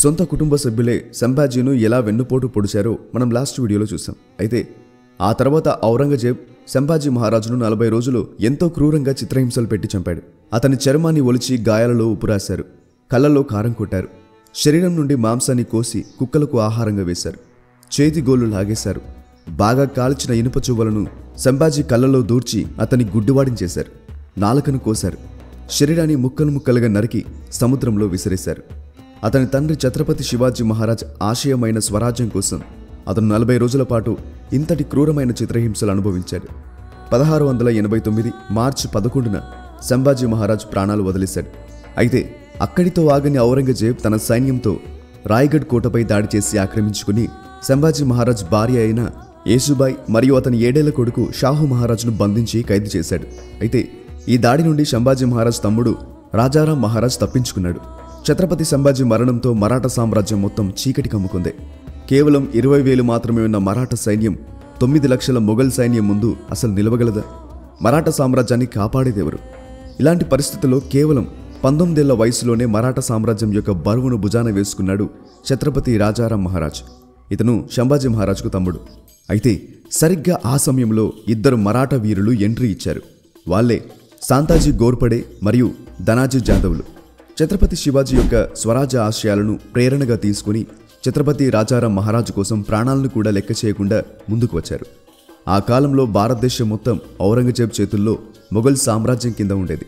సొంత కుటుంబ సభ్యులే సంభాజీను ఎలా వెన్నుపోటు పొడిచారో మనం లాస్ట్ వీడియోలో చూసాం. అయితే ఆ తర్వాత ఔరంగజేబ్ సంభాజీ మహారాజును 40 రోజులు ఎంతో క్రూరంగా చిత్రహింసలు పెట్టి చంపాడు. అతని చర్మాన్ని ఒలిచి గాయాలలో ఉప్పు రాశారు, కళ్ళల్లో కారం కొట్టారు, శరీరం నుండి మాంసాన్ని కోసి కుక్కలకు ఆహారంగా వేశారు, చేతి గోళ్లు లాగేశారు, బాగా కాల్చిన ఇనుప చువ్వలను సంభాజీ కళ్ళలో దూర్చి అతని గుడ్డివాడించేశారు, నాలుకను కోశారు, శరీరాన్ని ముక్కలు ముక్కలుగా నరికి సముద్రంలో విసిరేశారు. అతని తండ్రి ఛత్రపతి శివాజీ మహారాజ్ ఆశయమైన స్వరాజ్యం కోసం అతను 40 రోజుల పాటు ఇంతటి క్రూరమైన చిత్రహింసలు అనుభవించాడు. 1689 మార్చి 11న సంభాజీ మహారాజ్ ప్రాణాలు వదిలేశాడు. అయితే అక్కడితో ఆగని ఔరంగజేబ్ తన సైన్యంతో రాయ్గఢ్ కోటపై దాడి చేసి ఆక్రమించుకుని సంభాజీ మహారాజ్ భార్య అయిన యేసుబాయ్ మరియు అతని 7 ఏళ్ల కొడుకు షాహు మహారాజ్ను బంధించి ఖైదు చేశాడు. అయితే ఈ దాడి నుండి సంభాజీ మహారాజ్ తమ్ముడు రాజారాం మహారాజ్ తప్పించుకున్నాడు. ఛత్రపతి సంభాజీ మరణంతో మరాఠా సామ్రాజ్యం మొత్తం చీకటి కమ్ముకుంది. కేవలం 20,000 మాత్రమే ఉన్న మరాఠా సైన్యం 9 లక్షల మొఘల్ సైన్యం ముందు అసలు నిలవగలదా? మరాఠా సామ్రాజ్యాన్ని కాపాడేదెవరు? ఇలాంటి పరిస్థితుల్లో కేవలం 19 ఏళ్ల వయసులోనే మరాఠా సామ్రాజ్యం యొక్క బరువును భుజాన వేసుకున్నాడు ఛత్రపతి రాజారాం మహారాజ్. ఇతను సంభాజీ మహారాజ్కు తమ్ముడు. అయితే సరిగ్గా ఆ సమయంలో 2 మరాఠా వీరులు ఎంట్రీ ఇచ్చారు. వాళ్లే సంతాజీ గోర్పడే మరియు ధనాజీ జాదవ్లు. ఛత్రపతి శివాజీ యొక్క స్వరాజ్య ఆశయాలను ప్రేరణగా తీసుకుని ఛత్రపతి రాజారాం మహారాజు కోసం ప్రాణాలను కూడా లెక్క చేయకుండా ముందుకు వచ్చారు. ఆ కాలంలో భారతదేశం మొత్తం ఔరంగజేబ్ చేతుల్లో మొఘల్ సామ్రాజ్యం కింద ఉండేది.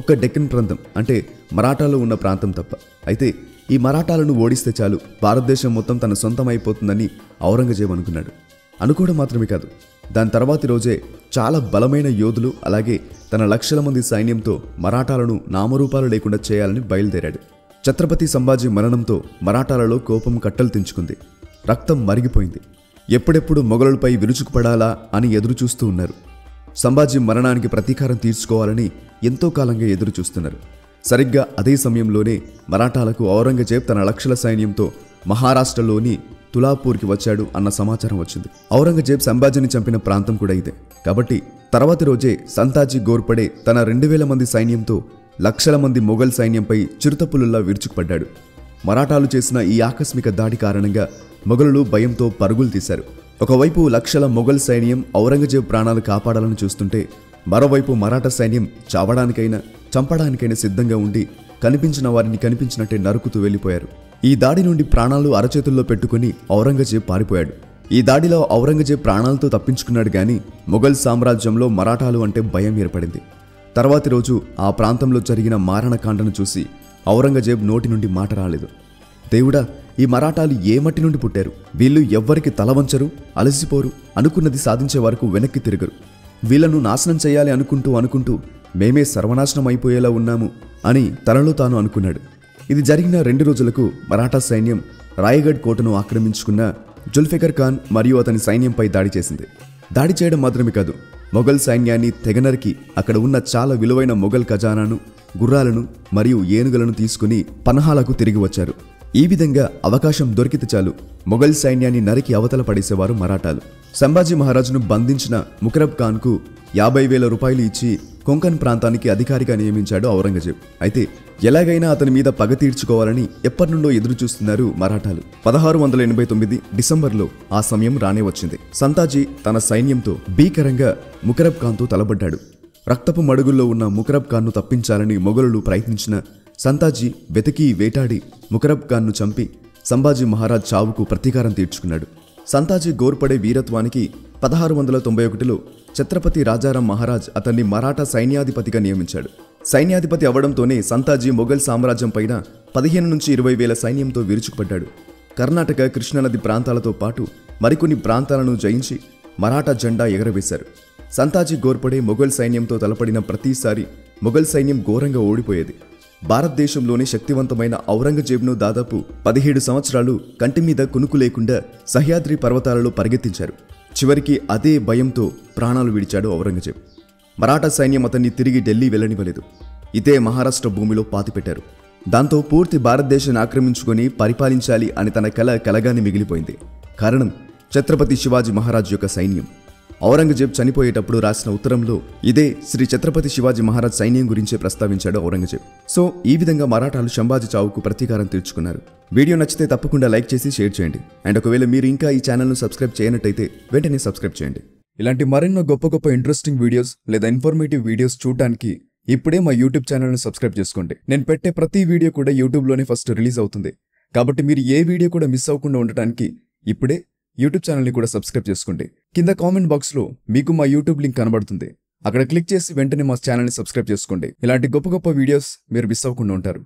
ఒక్క డెక్కన్ ప్రాంతం అంటే మరాఠాలో ఉన్న ప్రాంతం తప్ప. అయితే ఈ మరాఠాలను ఓడిస్తే చాలు భారతదేశం మొత్తం తన సొంతం అయిపోతుందని ఔరంగజేబ్ అనుకున్నాడు. అనుకోవడం మాత్రమే కాదు, దాని తర్వాతి రోజే చాలా బలమైన యోధులు అలాగే తన లక్షల మంది సైన్యంతో మరాఠాలను నామరూపాలు లేకుండా చేయాలని బయలుదేరాడు. ఛత్రపతి సంభాజీ మరణంతో మరాఠాలలో కోపం కట్టలు తెంచుకుంది. రక్తం మరిగిపోయింది. ఎప్పుడెప్పుడు మొఘలులపై విరుచుకుపడాలా అని ఎదురుచూస్తూ ఉన్నారు. సంభాజీ మరణానికి ప్రతీకారం తీర్చుకోవాలని ఎంతో కాలంగా ఎదురుచూస్తున్నారు. సరిగ్గా అదే సమయంలోనే మరాఠాలకు ఔరంగజేబ్ తన లక్షల సైన్యంతో మహారాష్ట్రలోని తులాపూర్కి వచ్చాడు అన్న సమాచారం వచ్చింది. ఔరంగజేబ్ సంభాజీని చంపిన ప్రాంతం కూడా ఇదే. కాబట్టి తర్వాతి రోజే సంతాజీ గోర్పడే తన 2,000 మంది సైన్యంతో లక్షల మంది మొఘల్ సైన్యంపై చిరుతపులుల్లా విరుచుకుపడ్డాడు. మరాఠాలు చేసిన ఈ ఆకస్మిక దాడి కారణంగా మొఘలులు భయంతో పరుగులు తీశారు. ఒకవైపు లక్షల మొఘల్ సైన్యం ఔరంగజేబ్ ప్రాణాలు కాపాడాలని చూస్తుంటే, మరోవైపు మరాఠా సైన్యం చావడానికైనా చంపడానికైనా సిద్ధంగా ఉండి కనిపించిన వారిని కనిపించినట్టే నరుకుతూ వెళ్ళిపోయారు. ఈ దాడి నుండి ప్రాణాలు అరచేతుల్లో పెట్టుకుని ఔరంగజేబ్ పారిపోయాడు. ఈ దాడిలో ఔరంగజేబ్ ప్రాణాలతో తప్పించుకున్నాడు గాని మొఘల్ సామ్రాజ్యంలో మరాఠాలు అంటే భయం ఏర్పడింది. తర్వాతి రోజు ఆ ప్రాంతంలో జరిగిన మారణకాండను చూసి ఔరంగజేబ్ నోటి నుండి మాట రాలేదు. దేవుడా, ఈ మరాఠాలు ఏ మట్టి నుండి పుట్టారు? వీళ్ళు ఎవ్వరికి తలవంచరు, అలసిపోరు, అనుకున్నది సాధించే వరకు వెనక్కి తిరగరు. వీళ్లను నాశనం చేయాలి అనుకుంటూ మేమే సర్వనాశనం అయిపోయేలా ఉన్నాము అని తనలో తాను అనుకున్నాడు. ఇది జరిగిన 2 రోజులకు మరాఠా సైన్యం రాయ్గఢ్ కోటను ఆక్రమించుకున్న జుల్ఫికర్ ఖాన్ మరియు అతని సైన్యంపై దాడి చేసింది. దాడి చేయడం మాత్రమే కాదు, మొఘల్ సైన్యాన్ని తెగనరికి అక్కడ ఉన్న చాలా విలువైన మొఘల్ ఖజానాను, గుర్రాలను మరియు ఏనుగులను తీసుకుని పన్హాలకు తిరిగి వచ్చారు. ఈ విధంగా అవకాశం దొరికితే చాలు మొఘల్ సైన్యాన్ని నరికి అవతల పడేసేవారు మరాఠాలు. సంభాజీ మహారాజును బంధించిన ముకరబ్ ఖాన్కు 50,000 రూపాయలు ఇచ్చి కొంకన్ ప్రాంతానికి అధికారిగా నియమించాడు ఔరంగజేబ్. అయితే ఎలాగైనా అతని మీద పగ తీర్చుకోవాలని ఎప్పటినుండో ఎదురు చూస్తున్నారు మరాఠాలు. 1689 డిసెంబర్లో ఆ సమయం రానే వచ్చింది. సంతాజీ తన సైన్యంతో భీకరంగా ముకరబ్ ఖాన్తో తలబడ్డాడు. రక్తపు మడుగుల్లో ఉన్న ముకరబ్ ఖాన్ను తప్పించాలని మొఘలులు ప్రయత్నించిన సంతాజీ వెతికి వేటాడి ముకరబ్ ఖాన్ను చంపి సంభాజీ మహారాజ్ చావుకు ప్రతీకారం తీర్చుకున్నాడు. సంతాజీ గోర్పడే వీరత్వానికి 1691లో ఛత్రపతి రాజారాం మహారాజ్ అతన్ని మరాఠా సైన్యాధిపతిగా నియమించాడు. సైన్యాధిపతి అవడంతోనే సంతాజీ మొఘల్ సామ్రాజ్యం పైన 15 నుంచి 20,000 సైన్యంతో విరుచుకుపడ్డాడు. కర్ణాటక, కృష్ణానది ప్రాంతాలతో పాటు మరికొన్ని ప్రాంతాలను జయించి మరాఠా జెండా ఎగరవేశారు. సంతాజీ గోర్పడే మొఘల్ సైన్యంతో తలపడిన ప్రతిసారి మొఘల్ సైన్యం ఘోరంగా ఓడిపోయేది. భారతదేశంలోని శక్తివంతమైన ఔరంగజేబ్ను దాదాపు 17 సంవత్సరాలు కంటి మీద కునుకు లేకుండా సహ్యాద్రి పర్వతాలలో పరిగెత్తించారు. చివరికి అదే భయంతో ప్రాణాలు విడిచాడు ఔరంగజేబ్. మరాఠా సైన్యం అతన్ని తిరిగి ఢిల్లీ వెళ్ళనివ్వలేదు. ఇదే మహారాష్ట్ర భూమిలో పాతిపెట్టారు. దాంతో పూర్తి భారతదేశాన్ని ఆక్రమించుకొని పరిపాలించాలి అని తన కలగానే మిగిలిపోయింది. కారణం ఛత్రపతి శివాజీ మహారాజ్ యొక్క సైన్యం. ఔరంగజేబ్ చనిపోయేటప్పుడు రాసిన ఉత్తరంలో ఇదే శ్రీ ఛత్రపతి శివాజీ మహారాజ్ సైన్యం గురించే ప్రస్తావించాడు ఔరంగజేబ్. సో ఈ విధంగా మరాఠాలు సంభాజీ చావుకు ప్రతీకారం తీర్చుకున్నారు. వీడియో నచ్చితే తప్పకుండా లైక్ చేసి షేర్ చేయండి. అండ్ ఒకవేళ మీరు ఇంకా ఈ ఛానల్ను సబ్స్క్రైబ్ చేయనట్టయితే వెంటనే సబ్స్క్రైబ్ చేయండి. ఇలాంటి మరెన్నో గొప్ప గొప్ప ఇంట్రెస్టింగ్ వీడియోస్ లేదా ఇన్ఫర్మేటివ్ వీడియోస్ చూడడానికి ఇప్పుడే మా యూట్యూబ్ ఛానల్ను సబ్స్క్రైబ్ చేసుకోండి. నేను పెట్టే ప్రతి వీడియో కూడా యూట్యూబ్లోనే ఫస్ట్ రిలీజ్ అవుతుంది. కాబట్టి మీరు ఏ వీడియో కూడా మిస్ అవ్వకుండా ఉండటానికి ఇప్పుడే యూట్యూబ్ ఛానల్ని కూడా సబ్స్క్రైబ్ చేసుకోండి. కింద కామెంట్ బాక్స్లో మీకు మా యూట్యూబ్ లింక్ కనబడుతుంది. అక్కడ క్లిక్ చేసి వెంటనే మా ఛానల్ని సబ్స్క్రైబ్ చేసుకోండి. ఇలాంటి గొప్ప గొప్ప వీడియోస్ మీరు మిస్ అవ్వకుండా ఉంటారు.